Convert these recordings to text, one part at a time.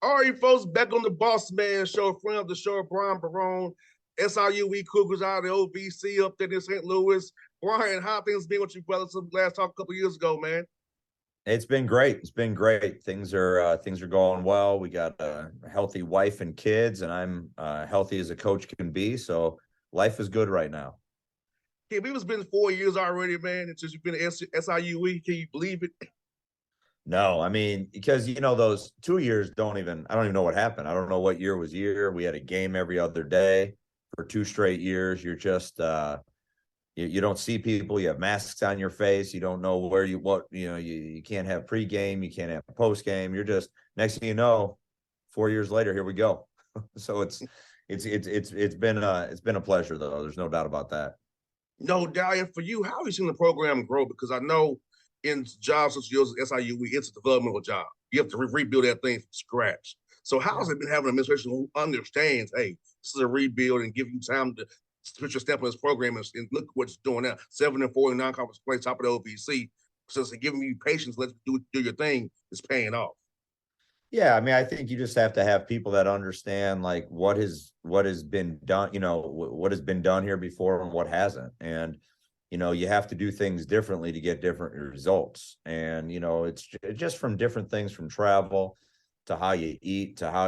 All right, folks, back on the Bossman show, friend of the show, Brian Barone, SIUE Cougars out of the OVC up there in St. Louis. Brian, how things been with you, brother, since last talk a couple years ago, man? It's been great. It's been great. Things are going well. We got a healthy wife and kids, and I'm healthy as a coach can be. So life is good right now. Can we it's been 4 years already, man, and since you've been at SIUE, can you believe it? No, I mean, because those 2 years I don't even know what happened. I don't know what year was year. We had a game every other day for 2 straight years. You're just you don't see people. You have masks on your face. You don't know you can't have pregame, you can't have postgame. You're just, next thing you know, 4 years later, here we go. So it's been a pleasure, though. There's no doubt about that. No doubt. And for you, how have you seen the program grow? Because I know in jobs such as yours at SIUE, it's a developmental job. You have to rebuild that thing from scratch. So how has it been having an administration who understands, hey, this is a rebuild and give you time to put your step on this program and look what it's doing now. 7-4 in non-conference play, top of the OVC. So it's giving you patience, let's do your thing, is paying off. Yeah, I mean, I think you just have to have people that understand like what has been done, what has been done here before and what hasn't. And you have to do things differently to get different results. And it's just from different things, from travel to how you eat to how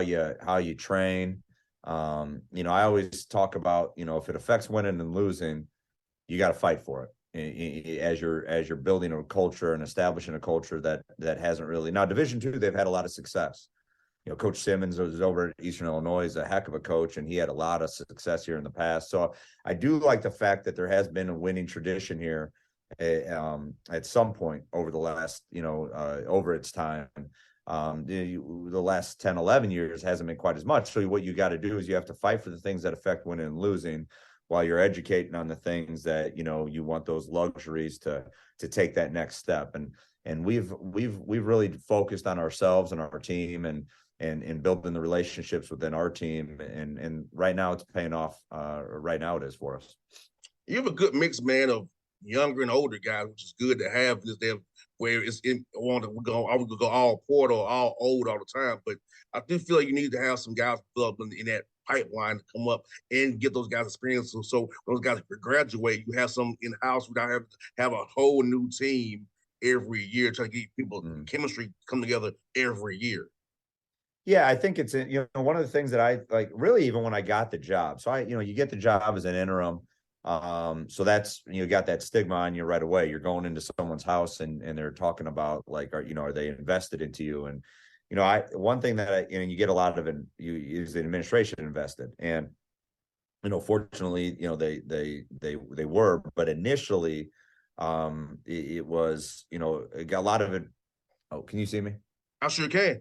you train. I always talk about, if it affects winning and losing, you got to fight for it. As you're building a culture and establishing a culture that hasn't really. Now, Division II, they've had a lot of success. Coach Simmons was over at Eastern Illinois, is a heck of a coach, and he had a lot of success here in the past. So I do like the fact that there has been a winning tradition here at some point over the last, over its time. The last 10, 11 years hasn't been quite as much. So what you got to do is you have to fight for the things that affect winning and losing, while you're educating on the things that you want those luxuries to take that next step. And we've really focused on ourselves and our team and building the relationships within our team, and right now it's paying off. Right now it is for us. You have a good mix, man, of younger and older guys, which is good to have this day where it's in want to go I would go all port or all old all the time. But I do feel like you need to have some guys develop in that pipeline to come up and get those guys experience. So when those guys graduate, you have some in house without having to have a whole new team every year, trying to get people chemistry come together every year. Yeah, I think it's one of the things that I like, really, even when I got the job. So you get the job as an interim. So that's, got that stigma on you right away. You're going into someone's house and they're talking about like, are they invested into you? And, one thing that you get a lot of is the administration invested. And, fortunately, they were, but initially, it was, it got a lot of it. Oh, can you see me? I sure can.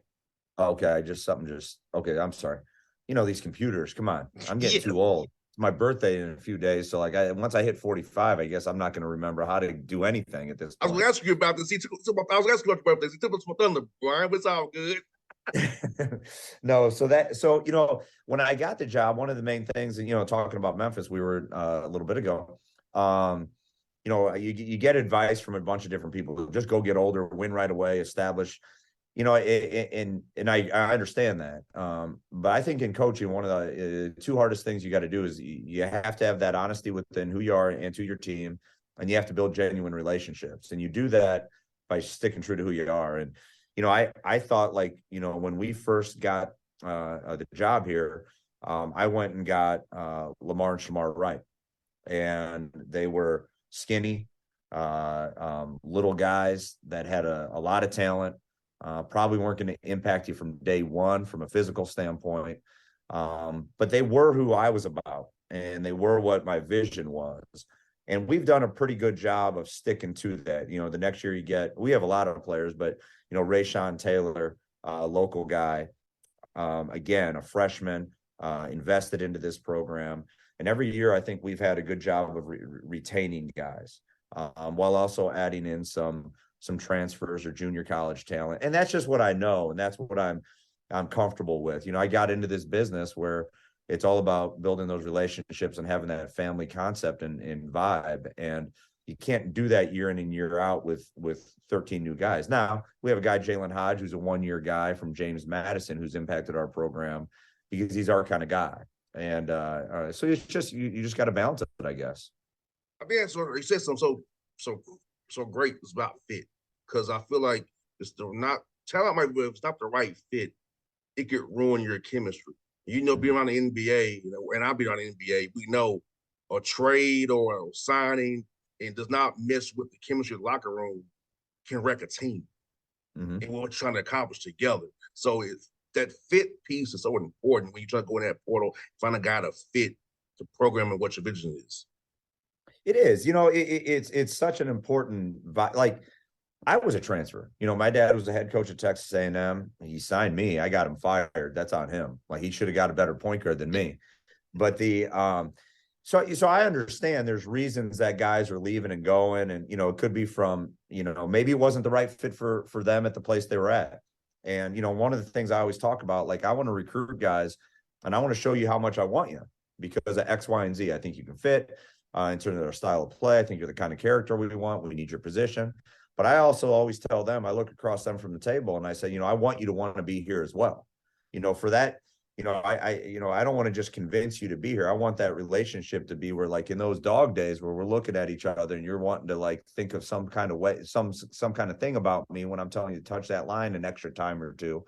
Okay, okay, I'm sorry. These computers, come on. I'm getting Yeah. too old. It's my birthday in a few days. So once I hit 45, I guess I'm not going to remember how to do anything at this I was point. going to ask you about this. I was asking you about your birthday. He took us my thunder, Brian, but it's all good. No, when I got the job, one of the main things, talking about Memphis, we were a little bit ago. You get advice from a bunch of different people. Just go get older, win right away, establish. And I understand that. But I think in coaching, one of the two hardest things you got to do is you have to have that honesty within who you are and to your team, and you have to build genuine relationships. And you do that by sticking true to who you are. And, I thought, like, when we first got the job here, I went and got Lamar and Shamar Wright, and they were skinny, little guys that had a lot of talent. Probably weren't going to impact you from day one from a physical standpoint. But they were who I was about, and they were what my vision was. And we've done a pretty good job of sticking to that. The next year we have a lot of players, but, Rayshawn Taylor, local guy, again, a freshman, invested into this program. And every year I think we've had a good job of retaining guys, while also adding in some transfers or junior college talent. And that's just what I know. And that's what I'm comfortable with. I got into this business where it's all about building those relationships and having that family concept and vibe. And, You can't do that year in and year out with 13 new guys. Now we have a guy, Jalen Hodge, who's a 1-year guy from James Madison, who's impacted our program because he's our kind of guy. And so it's just you just got to balance it, I guess. I mean, you said something so great. It's about fit, because I feel like it's not talent might be, if it's not the right fit, it could ruin your chemistry. You know, being around the NBA, and I'll be around the NBA, we know a trade or a signing and does not mess with the chemistry of the locker room can wreck a team and what we're trying to accomplish together. So it's that fit piece is so important when you try to go in that portal, find a guy to fit the program and what your vision is. It is, it's such an important, like, I was a transfer. My dad was the head coach at Texas A&M. He signed me. I got him fired. That's on him. Like, he should have got a better point guard than me. But so I understand there's reasons that guys are leaving and going, and it could be from maybe it wasn't the right fit for them at the place they were at. And one of the things I always talk about, like, I want to recruit guys, and I want to show you how much I want you because of X, Y, and Z. I think you can fit in terms of their style of play. I think you're the kind of character we want. We need your position. But I also always tell them, I look across them from the table and I say, I want you to want to be here as well. For that, I don't want to just convince you to be here. I want that relationship to be where, like, in those dog days where we're looking at each other and you're wanting to, like, think of some kind of way, some kind of thing about me when I'm telling you to touch that line an extra time or two.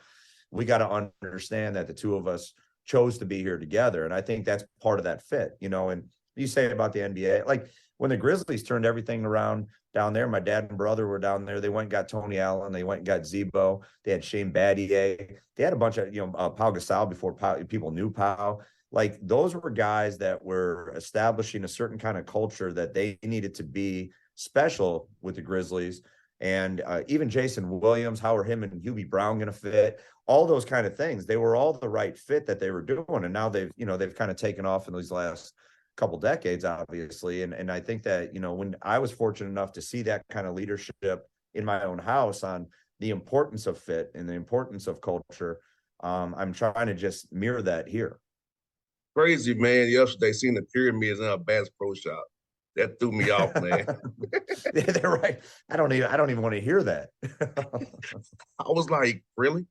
We got to understand that the two of us chose to be here together. And I think that's part of that fit, and you say about the NBA, like, when the Grizzlies turned everything around down there, my dad and brother were down there. They went and got Tony Allen. They went and got Zebo. They had Shane Battier. They had a bunch of, Pau Gasol before people knew Pau. Like, those were guys that were establishing a certain kind of culture that they needed to be special with the Grizzlies. And even Jason Williams, how are him and Hubie Brown going to fit? All those kind of things. They were all the right fit that they were doing. And now they've kind of taken off in these last couple decades, obviously. And I think that, when I was fortunate enough to see that kind of leadership in my own house on the importance of fit and the importance of culture, I'm trying to just mirror that here. Crazy, man. Yesterday, seeing the pyramids in a Bass Pro Shop. That threw me off, man. They're right. I don't even want to hear that. I was like, really?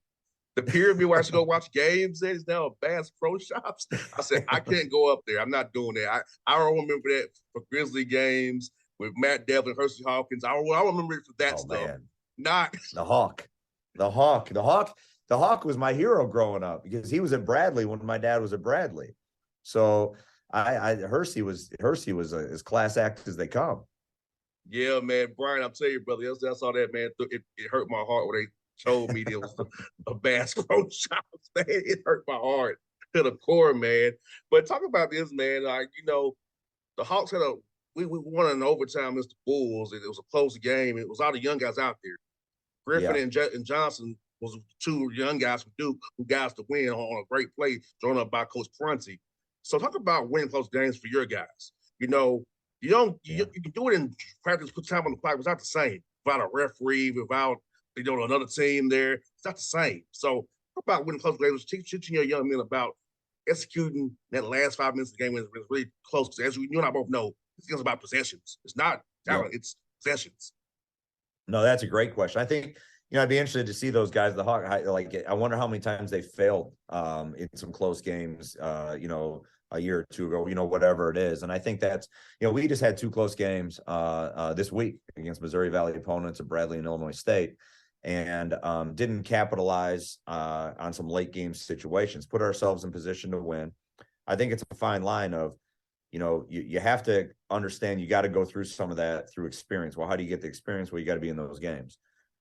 The pyramid where I should go watch games at is now a Bass Pro Shops. I said, I can't go up there. I'm not doing that. I don't remember that for Grizzly games with Matt Devlin, Hersey Hawkins. I remember it for that stuff. Man. Not the Hawk. The Hawk was my hero growing up because he was at Bradley when my dad was at Bradley. So Hersey was as class act as they come. Yeah, man. Brian, I'll tell you, brother, I saw that, man. It hurt my heart when they told me there was a Bass Pro Shops, man. It hurt my heart to the core, man. But talk about this, man. Like, the Hawks we won in overtime against the Bulls. It was a close game. It was all the young guys out there. Griffin and Johnson was two young guys from Duke who got us to win on a great play thrown up by Coach Prunty. So talk about winning close games for your guys. You can do it in practice, put time on the clock. It's not the same without a referee, without another team there. It's not the same. So talk about winning close games, teaching your young men about executing that last 5 minutes of the game when it's really close. Because as you and I both know, this game's about possessions. It's not talent, it's possessions. No, that's a great question. I think, I'd be interested to see those guys, the Hawk. I wonder how many times they failed in some close games, a year or two ago, whatever it is. And I think that's, we just had 2 close games this week against Missouri Valley opponents of Bradley and Illinois State, and didn't capitalize on some late game situations, put ourselves in position to win. I think it's a fine line of, you have to understand you got to go through some of that through experience. Well, how do you get the experience? Well, you got to be in those games.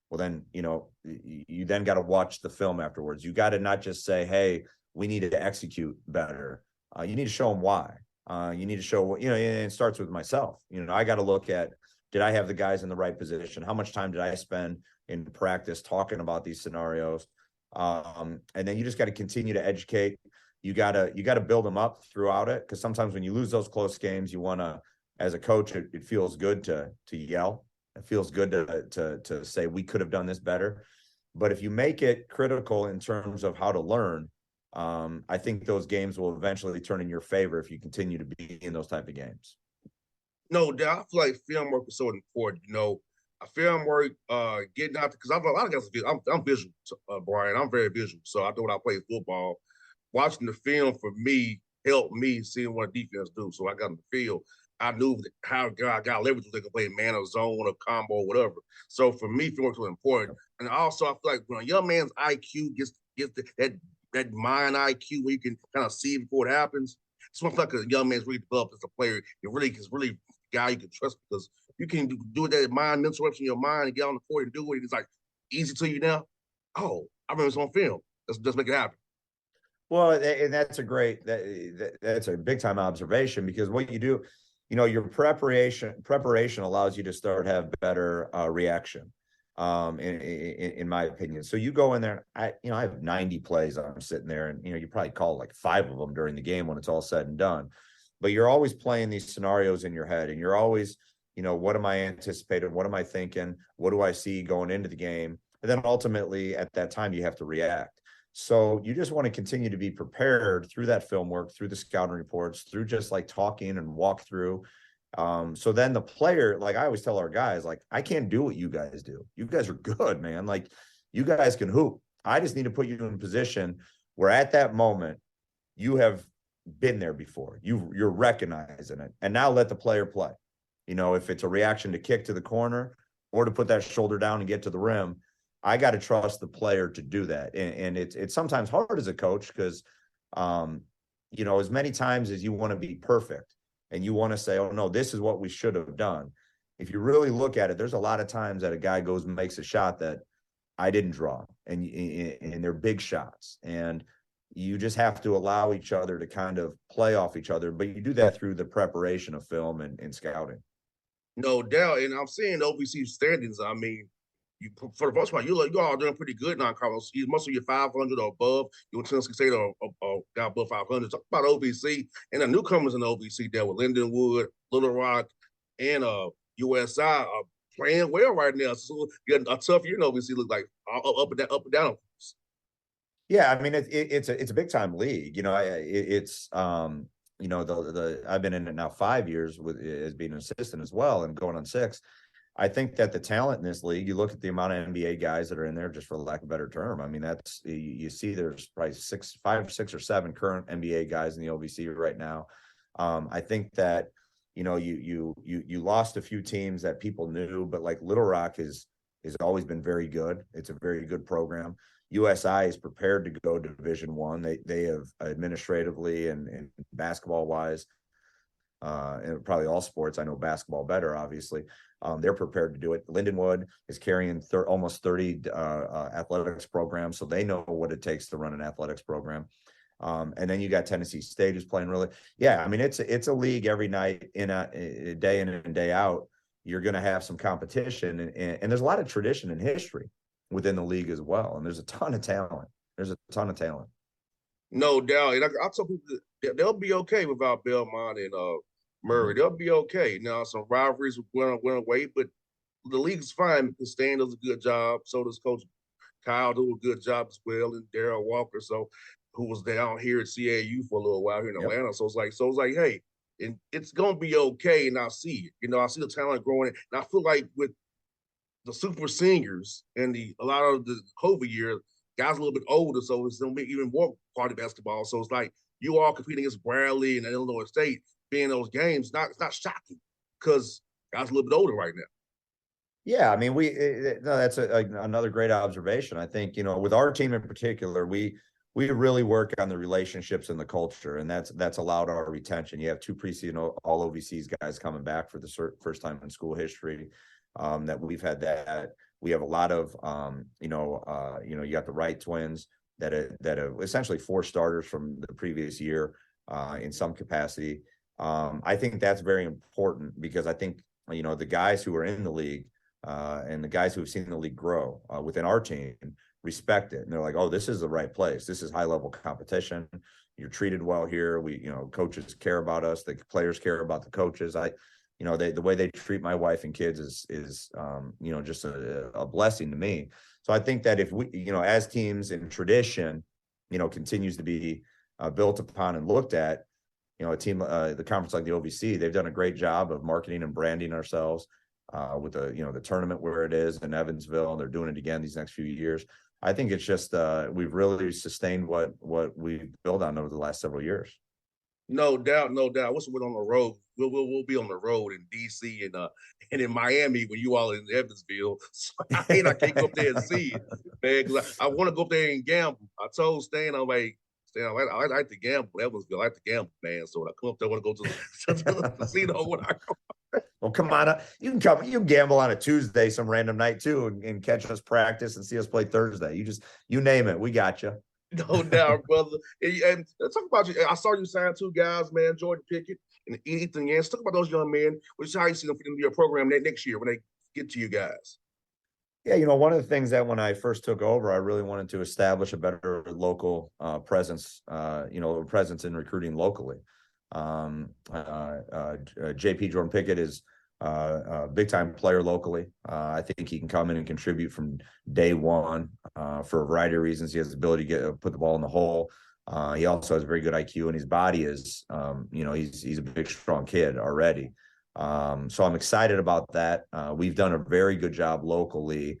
Well, then, you then got to watch the film afterwards. You got to not just say, hey, we need to execute better. You need to show them why. You need to show, and it starts with myself. I got to look at, did I have the guys in the right position? How much time did I spend in practice talking about these scenarios? And then you just got to continue to educate. You got to build them up throughout it. Because sometimes when you lose those close games, you want to, as a coach, it feels good to yell. It feels good to say we could have done this better. But if you make it critical in terms of how to learn, I think those games will eventually turn in your favor if you continue to be in those type of games. No doubt. I feel like film work is so important. Film work, getting out because I'm a lot of guys. I'm visual, Brian. I'm very visual, so I know when I play football. Watching the film for me helped me seeing what defense do. So I got in the field. I knew how I got leverage. They could play man or zone or combo or whatever. So for me, film work was important. And also, I feel like when a young man's IQ gets that mind IQ where you can kind of see before it happens. It's one like a young man's really developed as a player. It really is really a guy you can trust because you can do that mind mental reps in your mind and get on the court and do it. It's like easy to you now. Oh, I remember it's on film. Let's make it happen. Well, and that's a that's a big time observation because what you do, your preparation allows you to start have better reaction, in my opinion. So you go in there, I have 90 plays. I'm sitting there, and you probably call like 5 of them during the game when it's all said and done. But you're always playing these scenarios in your head, and you're always, what am I anticipating? What am I thinking? What do I see going into the game? And then ultimately, at that time, you have to react. So you just want to continue to be prepared through that film work, through the scouting reports, through just like talking and walk through. So then the player, like I always tell our guys, like, I can't do what you guys do. You guys are good, man. Like, you guys can hoop. I just need to put you in a position where at that moment you have been there before. You're recognizing it. And now let the player play. If it's a reaction to kick to the corner or to put that shoulder down and get to the rim, I got to trust the player to do that. And it's sometimes hard as a coach because, as many times as you want to be perfect and you want to say, oh, no, this is what we should have done. If you really look at it, there's a lot of times that a guy goes and makes a shot that I didn't draw, and they're big shots. And you just have to allow each other to kind of play off each other. But you do that through the preparation of film and scouting. No doubt. And I'm seeing OVC standings. I mean, you for the most part, you're all doing pretty good now, Carlos. Most of you 500 or above. You're Tennessee State or got above 500. Talk about OVC and the newcomers in the OVC there with Lindenwood, Little Rock, and USI are playing well right now. So you got a tough year in OVC. Look like up and down. Yeah, I mean it's a big time league. It's the I've been in it now 5 years with as being an assistant as well and going on 6. I think that the talent in this league, you look at the amount of NBA guys that are in there, just for lack of a better term. I mean, that's you see there's probably 5, 6, or 7 current NBA guys in the OVC right now. I think that you lost a few teams that people knew, but like Little Rock has always been very good. It's a very good program. USI is prepared to go to Division 1. They have administratively and basketball wise, and probably all sports. I know basketball better, obviously. They're prepared to do it. Lindenwood is carrying almost 30 athletics programs, so they know what it takes to run an athletics program. And then you got Tennessee State who's playing really. Yeah, I mean it's a league every night in a day in and day out. You're going to have some competition, and there's a lot of tradition and history within the league as well. And there's a ton of talent. No doubt. And I told people they'll be okay without Belmont and Murray. They'll be okay. Now, some rivalries went away, but the league's fine. Stan does a good job. So does Coach Kyle do a good job as well, and Darryl Walker. So who was down here at CAU for a little while here in Atlanta. Yep. So it's like, hey, and it's gonna be okay. And I see it. I see the talent growing. And I feel like with the super seniors and a lot of the COVID year, guys a little bit older, so it's gonna be even more party basketball. So it's like you all competing against Bradley and Illinois State being in those games. It's not shocking because guys a little bit older right now. Yeah, I mean, that's another great observation. I think with our team in particular, we really work on the relationships and the culture, and that's allowed our retention. You have 2 preseason all OVCs guys coming back for the first time in school history. That we've had that. We have a lot of you got the Wright twins that are essentially 4 starters from the previous year in some capacity. I think that's very important because I think the guys who are in the league and the guys who have seen the league grow within our team respect it, and they're like, oh, this is the right place. This is high level competition. You're treated well here. We coaches care about us. The players care about the coaches. The way they treat my wife and kids is just a blessing to me. So I think that if we, as teams in tradition, continues to be built upon and looked at, a team, the conference like the OVC, they've done a great job of marketing and branding ourselves with the tournament where it is in Evansville, and they're doing it again these next few years. I think it's just we've really sustained what we've built on over the last several years. No doubt, no doubt. What's we're on the road? We'll be on the road in DC and in Miami when you all in Evansville. So I can't go up there and see it, man. Because I want to go up there and gamble. I told Stan, I'm like, Stan, I like to gamble. Evansville, I like to gamble, man. So when I come up there, I want to go to the casino when I go. Well, come on, you can gamble on a Tuesday, some random night too, and catch us practice and see us play Thursday. You name it, we got you. No doubt, brother. And talk about you. I saw you sign two guys, man, Jordan Pickett and Ethan Yance. Talk about those young men, which is how you see them fit into your program next year when they get to you guys. Yeah, one of the things that when I first took over, I really wanted to establish a better local presence, presence in recruiting locally. JP Jordan Pickett is a big time player locally. I think he can come in and contribute from day one for a variety of reasons. He has the ability to put the ball in the hole. He also has a very good IQ, and his body is, he's a big, strong kid already. So I'm excited about that. We've done a very good job locally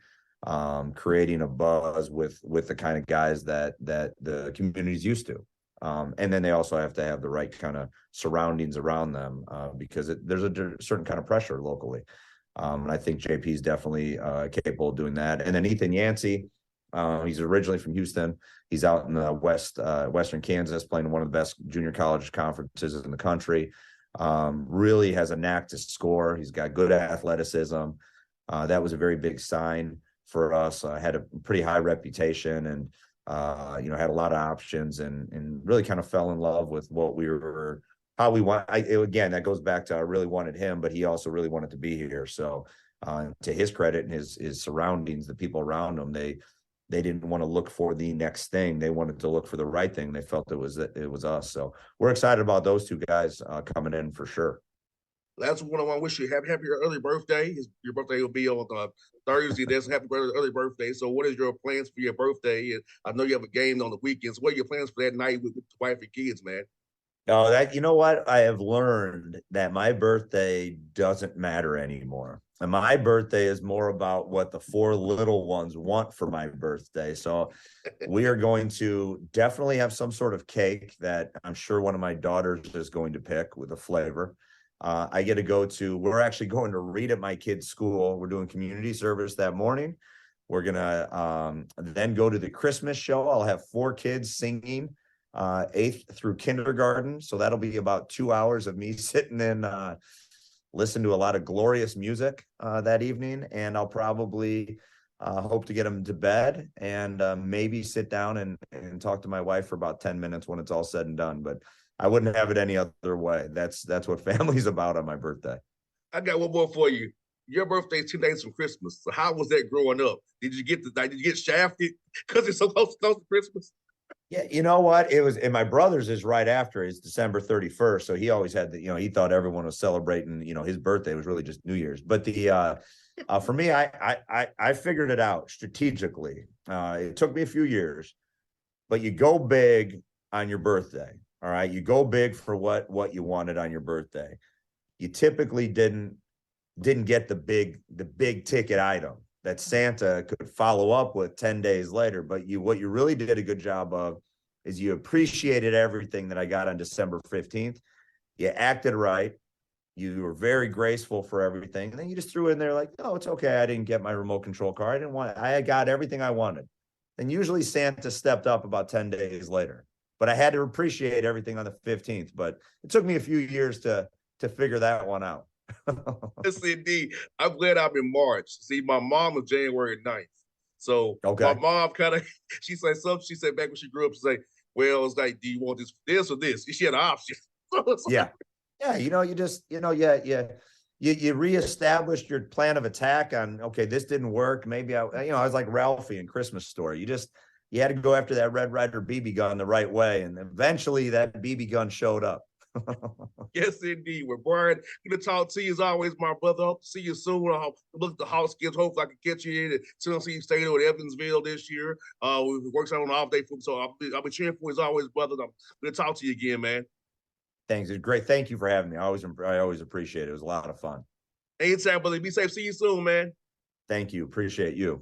creating a buzz with the kind of guys that the community's used to. And then they also have to have the right kind of surroundings around them because there's a certain kind of pressure locally. And I think JP is definitely capable of doing that. And then Ethan Yancey, he's originally from Houston. He's out in the Western Kansas playing one of the best junior college conferences in the country. Really has a knack to score. He's got good athleticism. That was a very big sign for us. Had a pretty high reputation and had a lot of options and really kind of fell in love with what we were, how we want. Again, that goes back to I really wanted him, but he also really wanted to be here. So to his credit and his surroundings, the people around him, they didn't want to look for the next thing. They wanted to look for the right thing. They felt it was us. So we're excited about those two guys coming in for sure. That's one I want to wish you happy early birthday. Your birthday will be on Thursday. That's happy early birthday. So, what is your plans for your birthday? And I know you have a game on the weekends. What are your plans for that night with the wife and kids, man? Oh, you know what? I have learned that my birthday doesn't matter anymore. And my birthday is more about what the four little ones want for my birthday. So we are going to definitely have some sort of cake that I'm sure one of my daughters is going to pick with a flavor. I get to we're actually going to read at my kid's school. We're doing community service that morning. We're going to then go to the Christmas show. I'll have 4 kids singing 8th through kindergarten. So that'll be about 2 hours of me sitting in, listen to a lot of glorious music that evening. And I'll probably hope to get them to bed and maybe sit down and talk to my wife for about 10 minutes when it's all said and done. But I wouldn't have it any other way. That's what family's about on my birthday. I got one more for you. Your birthday is 2 days from Christmas. So how was that growing up? Did you get shafted because it's so close to Christmas? Yeah, you know what? It was, and my brother's is right after. It's December 31st. So he always had he thought everyone was celebrating, his birthday was really just New Year's. But for me, I figured it out strategically. It took me a few years, but you go big on your birthday. All right. You go big for what you wanted on your birthday. You typically didn't get the big ticket item that Santa could follow up with 10 days later. But what you really did a good job of is you appreciated everything that I got on December 15th. You acted right. You were very graceful for everything. And then you just threw in there like, oh, it's okay. I didn't get my remote control car. I got everything I wanted. And usually Santa stepped up about 10 days later. But I had to appreciate everything on the 15th. But it took me a few years to figure that one out. Yes, indeed. I'm glad I'm in March. See, my mom was January 9th. So okay. My mom kind of, she said back when she grew up, she said, well, it's like, do you want this or this? She had an option. Yeah. Yeah. You reestablished your plan of attack on, okay, this didn't work. Maybe I was like Ralphie in Christmas Story. You had to go after that Red Ryder BB gun the right way. And eventually that BB gun showed up. Yes, indeed. Well, Brian, good to talk to you as always, my brother. Hope to see you soon. I hope look at the Hawks games. Hopefully, I can catch you in at Tennessee State or Evansville this year. We works out on off day for so I'll be cheering for you as always, brother. I'm going to talk to you again, man. Thanks. It's great. Thank you for having me. I always appreciate it. It was a lot of fun. Anytime, brother. Be safe. See you soon, man. Thank you. Appreciate you.